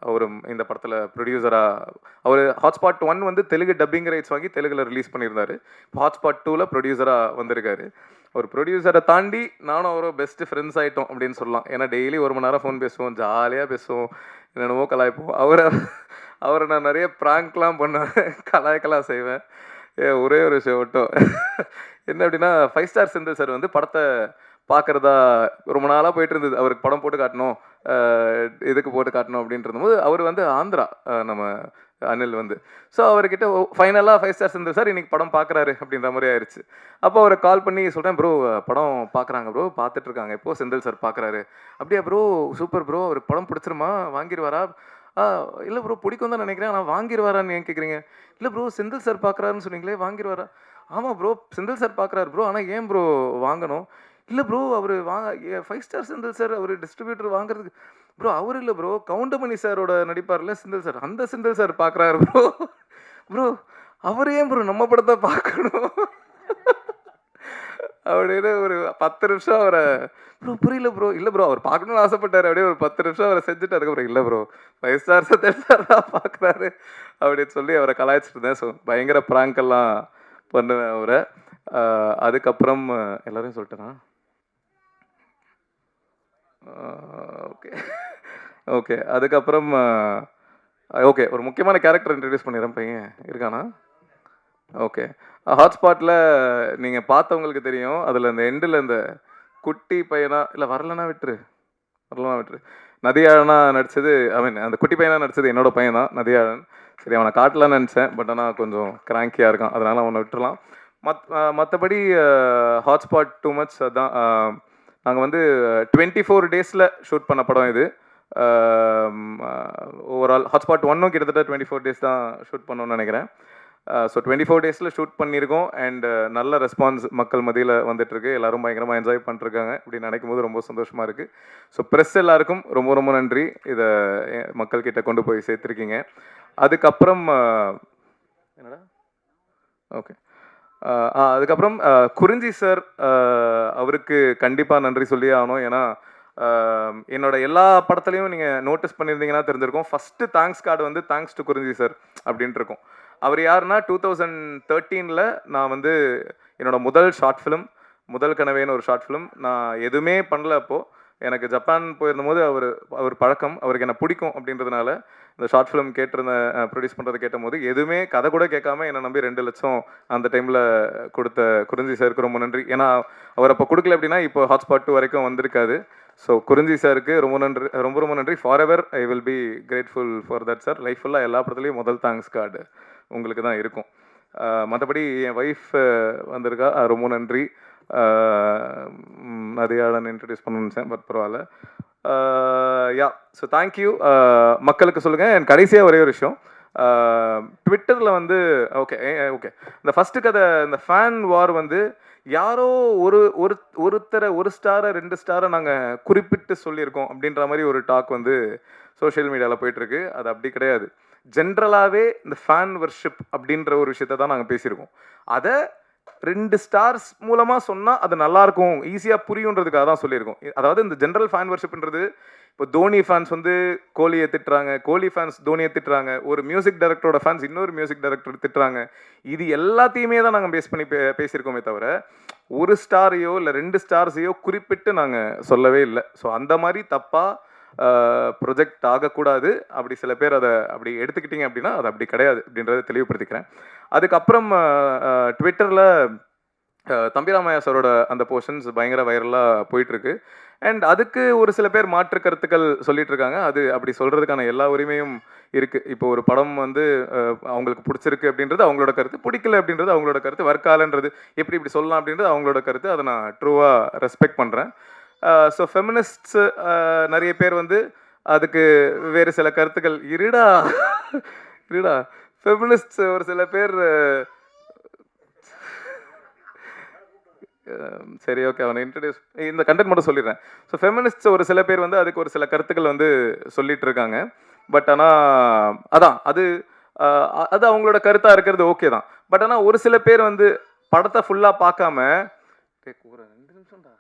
அவரும் இந்த படத்தில் ப்ரொடியூசராக, அவர் ஹாட்ஸ்பாட் 1 வந்து தெலுங்கு டப்பிங் ரைட்ஸ் வாங்கி தெலுங்கில் ரிலீஸ் பண்ணியிருந்தார். இப்போ ஹாட்ஸ்பாட் 2ல் ப்ரொடியூசராக வந்திருக்காரு. ஒரு ப்ரொடியூசரை தாண்டி நானும் அவரும் பெஸ்ட் ஃப்ரெண்ட்ஸ் ஆகிட்டோம் அப்படின்னு சொல்லலாம். ஏன்னா டெய்லி 1 மணி நேரம் ஃபோன் பேசுவோம், ஜாலியாக பேசுவோம், என்னென்னமோ கலாய்ப்போம். அவரை நான் நிறைய ப்ராங்க்லாம் பண்ணுவேன், கலாய்க்கலாம் செய்வேன். ஒரே ஒரு விஷயம் மட்டும் என்ன அப்படின்னா, 5 ஸ்டார் செந்தில் சார் வந்து படத்தை பார்க்குறதா ரொம்ப நாளாக போயிட்டு இருந்தது. அவருக்கு படம் போட்டு காட்டணும், இதுக்கு போட்டு காட்டணும் அப்படின்றது போது அவர் வந்து ஆந்திரா, நம்ம அனில் வந்து. ஸோ அவர்கிட்ட ஃபைனலாக 5 ஸ்டார் செந்தில் சார் இன்றைக்கி படம் பார்க்குறாரு அப்படின்ற மாதிரி ஆயிடுச்சு. அப்போ அவரை கால் பண்ணி சொல்கிறேன், ப்ரோ படம் பார்க்குறாங்க ப்ரோ, பார்த்துட்ருக்காங்க, எப்போது செந்தில் சார் பார்க்குறாரு. அப்படியா ப்ரோ, சூப்பர் ப்ரோ, அவருக்கு படம் பிடிச்சிருமா, வாங்கிடுவாரா? இல்லை ப்ரோ பிடிக்கும் தான் நினைக்கிறேன், ஆனால் வாங்கிடுவாரான்னு ஏன் கேட்குறீங்க? இல்லை ப்ரோ செந்தில் சார் பார்க்குறாருன்னு சொன்னீங்களே, வாங்கிடுவாரா? ஆமாம் ப்ரோ செந்தில் சார் பார்க்குறாரு ப்ரோ, ஆனால் ஏன் ப்ரோ வாங்கணும்? இல்லை ப்ரோ அவர் 5 ஸ்டார் செந்தில் சார் அவர் டிஸ்ட்ரிபியூட்டர் வாங்குறதுக்கு. ப்ரோ அவர் இல்லை ப்ரோ, கவுண்டமணி சாரோட நடிப்பார்ல செந்தில் சார், அந்த செந்தில் சார் பார்க்குறாரு ப்ரோ. ப்ரோ அவர் ஏன் ப்ரோ நம்ம படத்தை பார்க்கணும் அப்படின்னு ஒரு 10 நிமிஷம் அவரை, ப்ரோ புரியல ப்ரோ, இல்லை ப்ரோ அவர் பார்க்கணுன்னு ஆசைப்பட்டார். அப்படியே ஒரு 10 நிமிஷம் அவரை செஞ்சுட்டு அதுக்கப்புறம் இல்லை ப்ரோ 5 ஸ்டார் செந்தில் சார் தான் பார்க்குறாரு அப்படின்னு சொல்லி அவரை கலாய்ச்சிட்டு இருந்தேன். ஸோ பயங்கர ப்ராங்கெல்லாம் பண்ணுவேன் அவரை. அதுக்கப்புறம் எல்லாரையும் சொல்லிட்டேனா? Okay okay. அதுக்கப்புறம் ஓகே, ஒரு முக்கியமான கேரக்டர் இன்ட்ரடியூஸ் பண்ணிடுறேன். பையன் இருக்கானா? ஓகே. ஹாட்ஸ்பாட்டில் நீங்கள் பார்த்தவங்களுக்கு தெரியும். அதில் இந்த எண்டில் இந்த குட்டி பையனா, இல்லை வரலன்னா விட்டுரு, நதியாழனா நடித்தது, ஐ மீன் அந்த குட்டி பையனாக நடித்தது என்னோட பையன் தான், நதியாழன். சரி அவனை காட்டலான்னு நினச்சேன், பட் ஆனால் கொஞ்சம் கிராங்கியாக இருக்கான், அதனால் அவனை விட்டுடலாம். மற்றபடி ஹாட்ஸ்பாட் டூ மச். அதுதான் நாங்கள் வந்து 24 டேஸில் ஷூட் பண்ண படம் இது. ஓவரால் ஹாட்ஸ்பாட் 1 கிட்டத்தட்ட 24 டேஸ் தான் ஷூட் பண்ணோன்னு நினைக்கிறேன். ஸோ 24 டேஸில் ஷூட் பண்ணியிருக்கோம் அண்ட் நல்ல ரெஸ்பான்ஸ் மக்கள் மத்தியில் வந்துட்டுருக்கு. எல்லோரும் பயங்கரமாக என்ஜாய் பண்ணிருக்காங்க. இப்படி நினைக்கும் போது ரொம்ப சந்தோஷமாக இருக்குது. ஸோ ப்ரெஸ் எல்லாருக்கும் ரொம்ப ரொம்ப நன்றி. இதை மக்கள்கிட்ட கொண்டு போய் சேர்த்துருக்கீங்க. அதுக்கப்புறம் என்னடா ஓகே அதுக்கப்புறம் குறிஞ்சி சார், அவருக்கு கண்டிப்பாக நன்றி சொல்லி ஆகணும். ஏன்னா என்னோட எல்லா படத்துலையும் நீங்கள் நோட்டீஸ் பண்ணியிருந்தீங்கன்னா தெரிஞ்சிருக்கும், ஃபஸ்ட்டு தேங்க்ஸ் கார்டு வந்து தேங்க்ஸ் டு குறிஞ்சி சார் அப்படின்ட்டு இருக்கும். அவர் யாருன்னா 2013 நான் வந்து என்னோட முதல் ஷார்ட் ஃபிலிம், முதல் கனவேன்னு ஒரு ஷார்ட் ஃபிலிம், நான் எதுவுமே பண்ணல. அப்போது எனக்கு ஜப்பான் போயிருந்தபோது அவர் பழக்கம், அவருக்கு என்ன பிடிக்கும் அப்படின்றதுனால இந்த ஷார்ட் ஃபிலிம் கேட்டிருந்தேன், ப்ரொடியூஸ் பண்ணுறதை கேட்ட போது எதுவுமே கதை கூட கேட்காம என்னை நம்பி 2 லட்சம் அந்த டைமில் கொடுத்த குறிஞ்சி சாருக்கு ரொம்ப நன்றி. ஏன்னா அவர் அப்போ கொடுக்கல அப்படின்னா இப்போ ஹாட்ஸ்பாட் 2 வரைக்கும் வந்திருக்காது. ஸோ குறிஞ்சி சாருக்கு ரொம்ப நன்றி, ரொம்ப ரொம்ப நன்றி. For ever I will be grateful for that sir. Life ஃபுல்லாக எல்லா படத்துலையும் முதல் தேங்க்ஸ் கார்டு உங்களுக்கு தான் இருக்கும். மற்றபடி என் ஒய்ஃப் வந்திருக்கா, ரொம்ப நன்றி. நதியாளன் இன்ட்ரடியூஸ் பண்ண நினச்சேன், பட் பரவாயில்ல. யா, ஸோ தேங்க்யூ. மக்களுக்கு சொல்லுங்கள். என் கடைசியாக ஒரே ஒரு விஷயம், ட்விட்டரில் வந்து ஓகே இந்த ஃபஸ்ட்டு கதை, இந்த ஃபேன் வார் வந்து யாரோ ஒருத்தரை 1 ஸ்டாரை 2 ஸ்டாரை நாங்கள் குறிப்பிட்டு சொல்லியிருக்கோம் அப்படின்ற மாதிரி ஒரு டாக் வந்து சோஷியல் மீடியாவில் போயிட்டுருக்கு. அது அப்படி கிடையாது. ஜென்ரலாகவே இந்த ஃபேன் வர்ஷிப் அப்படின்ற ஒரு விஷயத்த தான் நாங்கள் பேசியிருக்கோம். அதை 2 ஸ்டார்ஸ் மூலமாக சொன்னால் அது நல்லாயிருக்கும், ஈஸியாக புரியுன்றதுக்காக தான் சொல்லியிருக்கோம். அதாவது இந்த ஜென்ரல் ஃபேன் வர்ஷிப்ன்றது, இப்போ தோனி ஃபேன்ஸ் வந்து கோலியை திட்டுறாங்க, கோலி ஃபேன்ஸ் தோனியை திட்டுறாங்க, ஒரு மியூசிக் டைரக்டரோட ஃபேன்ஸ் இன்னொரு மியூசிக் டைரக்டர் திட்டுறாங்க. இது எல்லாத்தையுமே தான் நாங்கள் பேஸ் பண்ணி பேசியிருக்கோமே தவிர 1 ஸ்டாரையோ இல்லை 2 ஸ்டார்ஸையோ குறிப்பிட்டு நாங்கள் சொல்லவே இல்லை. ஸோ அந்த மாதிரி தப்பாக ப்ரொஜெக்ட் ஆகக்கூடாது. அப்படி சில பேர் அதை அப்படி எடுத்துக்கிட்டீங்க அப்படின்னா அது அப்படி கிடையாது அப்படின்றத தெளிவுபடுத்திக்கிறேன். அதுக்கப்புறம் ட்விட்டரில் தம்பிராமையா சாரோட அந்த போர்ஷன்ஸ் பயங்கர வைரலாக போயிட்டுருக்கு. அண்ட் அதுக்கு ஒரு சில பேர் மாற்று கருத்துக்கள் சொல்லிட்டு இருக்காங்க. அது அப்படி சொல்கிறதுக்கான எல்லா உரிமையும் இருக்குது. இப்போ ஒரு படம் வந்து அவங்களுக்கு பிடிச்சிருக்கு அப்படின்றது அவங்களோட கருத்து, பிடிக்கல அப்படின்றது அவங்களோட கருத்து, வர்க்காலன்றது இப்படி சொல்லலாம் அப்படின்றது அவங்களோட கருத்து. அதை நான் ட்ரூவாக ரெஸ்பெக்ட் பண்ணுறேன். ஸோ ஃபெமினிஸ்ட்ஸ் நிறைய பேர் வந்து அதுக்கு வேறு சில கருத்துக்கள் இருடா ஃபெமினிஸ்ட்ஸ் ஒரு சில பேர் சரி ஓகே, அவனை இன்ட்ரடியூஸ் இந்த கண்டென்ட் மட்டும் சொல்லிடுறேன். ஸோ ஃபெமினிஸ்ட்ஸ் ஒரு சில பேர் வந்து அதுக்கு ஒரு சில கருத்துக்கள் வந்து சொல்லிட்டு இருக்காங்க. பட் ஆனால் அது அவங்களோட கருத்தாக இருக்கிறது ஓகே தான். பட் ஆனால் ஒரு சில பேர் வந்து படத்தை ஃபுல்லாக பார்க்காம, 2 நிமிஷம்டா,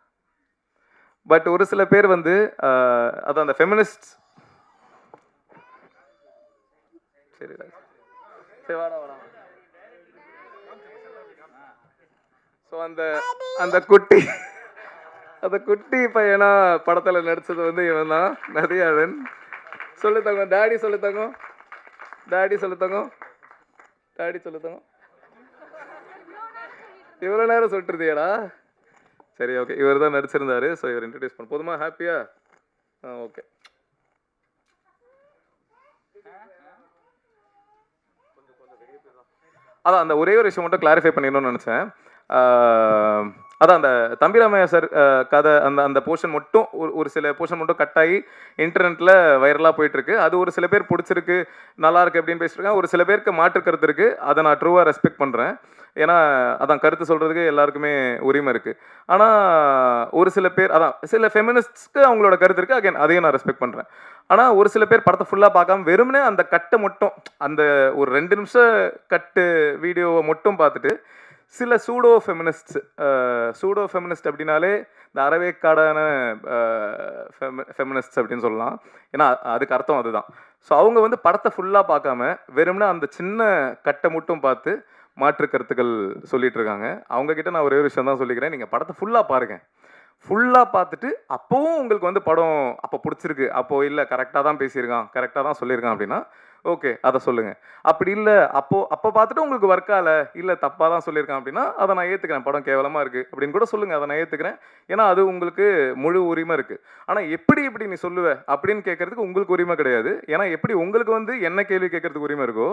பட் ஒரு சில பேர் வந்து அதான் அந்த ஃபெமினிஸ்ட் சரி வாடா ஸோ அந்த குட்டி பையனா படத்தில் நடிச்சது வந்து இவன் தான், நதியாளன். சொல்லுத்தாங்க டாடி, சொல்லுத்தாங்க டாடி, சொல்லுத்தாங்க டாடி, சொல்லுத்தாங்க. இவ்வளோ நேரம் சொல்லிட்டுருந்தியாடா? சரி ஓகே, இவர் தான் நடிச்சிருந்தாரு. ஸோ இவர் இன்ட்ரடியூஸ் பண்ண போதுமா? ஹாப்பியா? ஓகே. அதான் அந்த ஒரே ஒரு விஷயம் மட்டும் கிளாரிஃபை பண்ணிடணும்னு நினச்சேன். அதான் அந்த தம்பிராமையா சார் கதை அந்த போர்ஷன் மட்டும் ஒரு சில போர்ஷன் மட்டும் கட் ஆகி இன்டர்நெட்டில் வைரலாக போயிட்டுருக்கு. அது ஒரு சில பேர் பிடிச்சிருக்கு, நல்லா இருக்குது அப்படின்னு பேசிட்டுருக்காங்க. ஒரு சில பேருக்கு மாற்று கருத்து இருக்குது. அதை நான் ட்ரூவாக ரெஸ்பெக்ட் பண்ணுறேன். ஏன்னா அதான் கருத்து சொல்கிறதுக்கு எல்லாருக்குமே உரிமை இருக்குது. ஆனால் ஒரு சில பேர் சில ஃபெமினிஸ்ட்ஸ்க்கு அவங்களோட கருத்து இருக்குது. அகைன் அதையும் நான் ரெஸ்பெக்ட் பண்ணுறேன். ஆனால் ஒரு சில பேர் படத்தை ஃபுல்லாக பார்க்காம வெறுமனே அந்த கட்டை மட்டும், அந்த ஒரு 2 நிமிஷம் கட்டு வீடியோவை மட்டும் பார்த்துட்டு சில சூடோ ஃபெமினிஸ்ட் அப்படின்னாலே இந்த அறவேக்காடான ஃபெமினிஸ்ட்ஸ் அப்படின்னு சொல்லலாம். ஏன்னா அதுக்கு அர்த்தம் அதுதான். ஸோ அவங்க வந்து படத்தை ஃபுல்லாக பார்க்காம வெறும்னா அந்த சின்ன கட்டை மட்டும் பார்த்து மாற்று கருத்துக்கள் சொல்லிட்டு இருக்காங்க. அவங்கக்கிட்ட நான் ஒரே ஒரு விஷயம் தான் சொல்லிக்கிறேன், நீங்கள் படத்தை ஃபுல்லாக பாருங்கள். ஃபுல்லாக பார்த்துட்டு அப்போவும் உங்களுக்கு வந்து படம் அப்போ பிடிச்சிருக்கு, அப்போது இல்லை கரெக்டாக தான் பேசியிருக்கான், கரெக்டாக தான் சொல்லியிருக்கான் அப்படின்னா ஓகே, அதை சொல்லுங்கள். அப்படி இல்லை அப்போ பார்த்துட்டு உங்களுக்கு ஒர்க்கால இல்லை தப்பாக தான் சொல்லியிருக்கான் அப்படின்னா அதை நான் ஏற்றுக்கிறேன், படம் கேவலமாக இருக்குது அப்படின்னு கூட சொல்லுங்கள், அதை நான் ஏற்றுக்கிறேன். ஏன்னா அது உங்களுக்கு முழு உரிமை இருக்குது. ஆனால் எப்படி நீ சொல்லுவ அப்படின்னு கேட்கறதுக்கு உங்களுக்கு உரிமை கிடையாது. ஏன்னா எப்படி உங்களுக்கு வந்து என்ன கேள்வி கேட்கறதுக்கு உரிமை இருக்கோ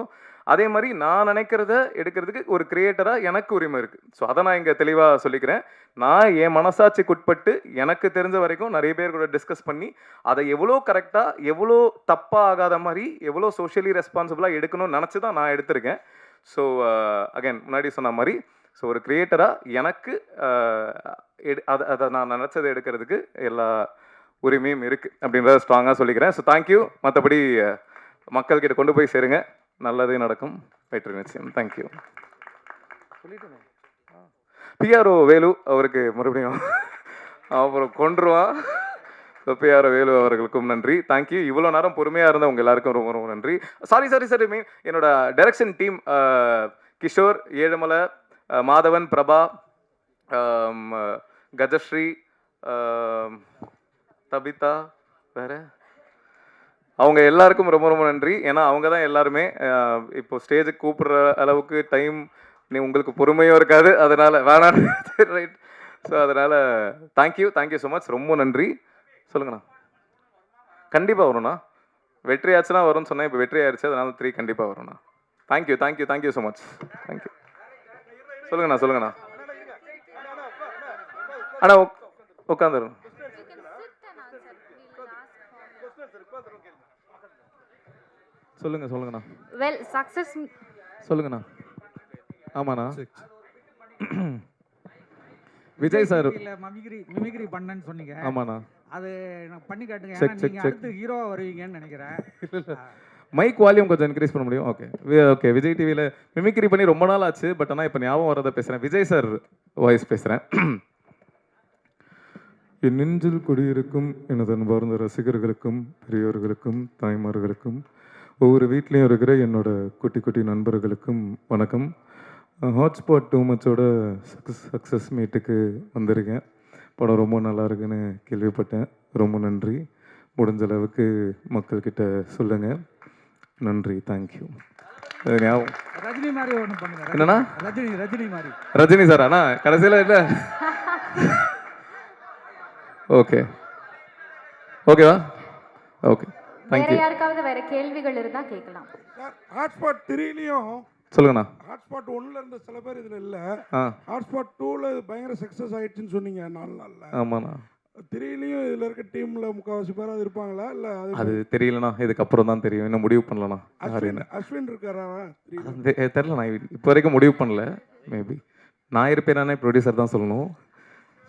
அதே மாதிரி நான் நினைக்கிறத எடுக்கிறதுக்கு ஒரு கிரியேட்டராக எனக்கு உரிமை இருக்குது. ஸோ அதை நான் இங்கே தெளிவாக சொல்லிக்கிறேன். நான் என் மனசாட்சிக்குட்பட்டு எனக்கு தெரிஞ்ச வரைக்கும் நிறைய பேர் கூட டிஸ்கஸ் பண்ணி அதை எவ்வளோ கரெக்டாக, எவ்வளோ தப்பாக ஆகாத மாதிரி, எவ்வளோ சோஷியலி ரெஸ்பான்சிபிளாக எடுக்கணும்னு நினச்சி தான் நான் எடுத்திருக்கேன். ஸோ அகைன் முன்னாடி சொன்ன மாதிரி ஸோ ஒரு கிரியேட்டராக எனக்கு அதை நான் நினச்சதை எடுக்கிறதுக்கு எல்லா உரிமையும் இருக்குது அப்படின்றத ஸ்ட்ராங்காக சொல்லிக்கிறேன். So thank you. மற்றபடி மக்கள்கிட்ட கொண்டு போய் சேருங்க, நல்லதே நடக்கும். வெற்றி நிச்சயம். தேங்க்யூ. பிஆர்ஓ வேலு அவருக்கு மறுபடியும் அப்புறம் கொண்டுருவான். ஸோ பிஆர்ஓ வேலு அவர்களுக்கும் நன்றி. தேங்க்யூ. இவ்வளோ நேரம் பொறுமையாக இருந்த உங்கள் எல்லாருக்கும் ரொம்ப ரொம்ப நன்றி. சாரி மீன் என்னோட டைரக்ஷன் டீம் கிஷோர், ஏழுமலை, மாதவன், பிரபா, கஜஸ்ரீ, தபிதா, வேற அவங்க எல்லாருக்கும் ரொம்ப ரொம்ப நன்றி. ஏன்னா அவங்க தான் எல்லாருமே இப்போ ஸ்டேஜுக்கு கூப்பிடுற அளவுக்கு டைம் உங்களுக்கு பொறுமையும் இருக்காது, அதனால் வேணாம். ரைட். ஸோ அதனால் தேங்க்யூ ஸோ மச். ரொம்ப நன்றி. சொல்லுங்கண்ணா. கண்டிப்பாக வரும்ண்ணா. வெற்றி ஆச்சுன்னா வரும்னு சொன்னேன், இப்போ வெற்றி ஆயிடுச்சு, அதனால 3 கண்டிப்பாக வரும்ண்ணா. Thank you so much. தேங்க்யூ. சொல்லுங்கண்ணா. அண்ணா உட்காந்துரும். சொல்லுங்கண்ணா. Well success. சொல்லுங்கண்ணா. ஆமாண்ணா. விஜய் சார் மிமிக்ரி பண்ணேன்னு சொன்னீங்க. ஆமாண்ணா. அது நான் பண்ணி காட்டுங்க. செக், ஏன்னா செக், நீங்க செக். அடுத்து ஹீரோவா வருவீங்கன்னு நினைக்கிறேன். மைக் வால்யூம் கொஞ்சம் இன்க்ரீஸ் பண்ண முடியும்? ஓகே. விஜய் டிவியில் மிமிக்ரி பண்ணி ரொம்ப நாள் ஆச்சு, பட் ஆனால் இப்போ ஞாபகம் வரதை பேசுகிறேன். விஜய் சார் வாய்ஸ் பேசுகிறேன். என் நெஞ்சில் குடியிருக்கும் எனது அன்பார்ந்த ரசிகர்களுக்கும் பெரியோர்களுக்கும் தாய்மார்களுக்கும் ஒவ்வொரு வீட்லேயும் இருக்கிற என்னோட குட்டி குட்டி நண்பர்களுக்கும் வணக்கம். ஹாட்ஸ்பாட் டூ மச்சோட சக்ஸஸ் மீட்டுக்கு வந்திருக்கேன். படம் ரொம்ப நல்லா இருக்குன்னு கேள்விப்பட்டேன். ரொம்ப நன்றி. முடிஞ்ச அளவுக்கு மக்கள்கிட்ட சொல்லுங்கள். நன்றி. தேங்க்யூ. ஞாபகம் ரஜினி மாதிரி ஒன்று பண்ணுங்க. என்னண்ணா? ரஜினி மாதிரி. ரஜினி சார் அண்ணா கடைசியில் இல்லை. ஓகேவா? ஓகே. வேற தேங்க்யூ. யாருக்காவது வேற கேள்விகள் இருந்தா கேட்கலாம். ஹாட்ஸ்பாட் 3லயும் சொல்லுங்கண்ணா. ஹாட்ஸ்பாட் 1ல இருந்த சில பேர் இதுல இல்ல. ஆ ஹாட்ஸ்பாட் 2ல பயங்கர சக்சஸ் ஆயிடுச்சுன்னு சொன்னீங்க 4 நாள்ல. ஆமாண்ணா. 3லயும் இதுல இருக்க டீம்ல முக்காவாசி பேர் அது இருப்பாங்களா இல்ல அது தெரியலண்ணா, இதுக்கப்புறம் தான் தெரியும். இன்னும் முடிவு பண்ணலண்ணா. அஸ்வின் இருக்காரா? தெரிலண்ணா, இப்போ வரைக்கும் முடிவு பண்ணல. மேபி நான் இருப்பேனானே ப்ரொடியூசர் தான் சொல்லணும்.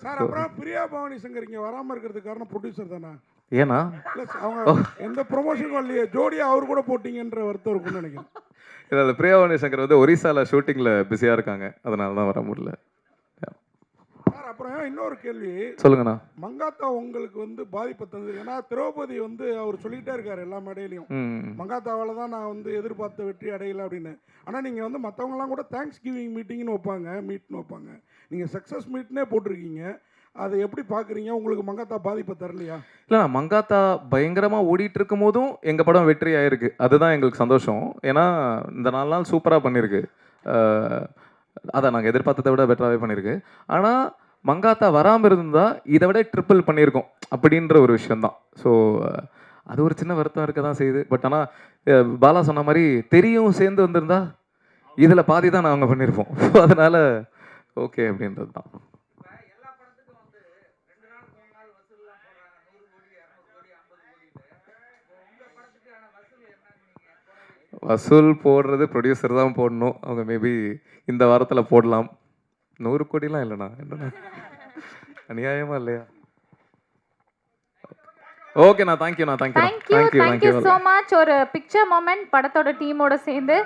சார் அப்புறம் பிரியா பவானி சங்கர் இங்க வராம இருக்கிறதுக்கு காரணம் ப்ரொடியூசர் தானா? ஏன்னா அவங்க எந்த ப்ரொமோஷனும் இல்லையே, ஜோடியா அவர் கூட போட்டீங்கன்ற வருத்தம் இருக்கும்னு நினைக்கிறேன். இதில் பிரியாவாணி சங்கர் வந்து ஒரிசாவில் ஷூட்டிங்கில் பிஸியாக இருக்காங்க, அதனால தான் வர முடியல. சார் அப்புறம் இன்னொரு கேள்வி. சொல்லுங்கண்ணா. மங்காத்தா உங்களுக்கு வந்து பாதிப்பை தந்தது. ஏன்னா திரௌபதி வந்து அவர் சொல்லிட்டே இருக்காரு எல்லா மேடையிலையும், மங்காத்தாவால் தான் நான் வந்து எதிர்பார்த்த வெற்றி அடையலை அப்படின்னு. ஆனால் நீங்கள் வந்து மற்றவங்களாம் கூட தேங்க்ஸ் கிவிங் மீட்டிங்னு மீட்னு வைப்பாங்க. நீங்கள் சக்ஸஸ் மீட்னே போட்டிருக்கீங்க. அதை எப்படி பார்க்குறீங்க? உங்களுக்கு மங்காத்தா பாதிப்பை தரலையா? இல்லைண்ணா, மங்காத்தா பயங்கரமாக ஓடிட்டு இருக்கும் போதும் எங்கள் படம் வெற்றி ஆகிருக்கு. அதுதான் எங்களுக்கு சந்தோஷம். ஏன்னா இந்த 4 நாள் சூப்பராக பண்ணியிருக்கு. அதை நாங்கள் எதிர்பார்த்ததை விட பெட்டராகவே பண்ணியிருக்கு. ஆனால் மங்காத்தா வராமல் இருந்தால் இதை விட ட்ரிப்பிள் பண்ணியிருக்கோம் அப்படின்ற ஒரு விஷயந்தான். ஸோ அது ஒரு சின்ன வருத்தம் இருக்க தான் செய்யுது. பட் ஆனால் பாலா சொன்ன மாதிரி தெரியும் சேர்ந்து வந்திருந்தா இதில் பாதி தான் நாங்கள் பண்ணியிருப்போம். ஸோ அதனால் ஓகே அப்படின்றது தான். வசூல் போடுறது ப்ரொடியூசர் தான் போடணும். அவங்க மேபி இந்த வாரத்தில் போடலாம். 100 கோடிலாம் இல்லைண்ணா, என்னண்ணா அநியாயமா இல்லையா? ஓகேண்ணா. தேங்க்யூண்ணா. Thank you so much. ஒரு பிக்சர் மொமெண்ட் படத்தோட டீமோட சேர்ந்து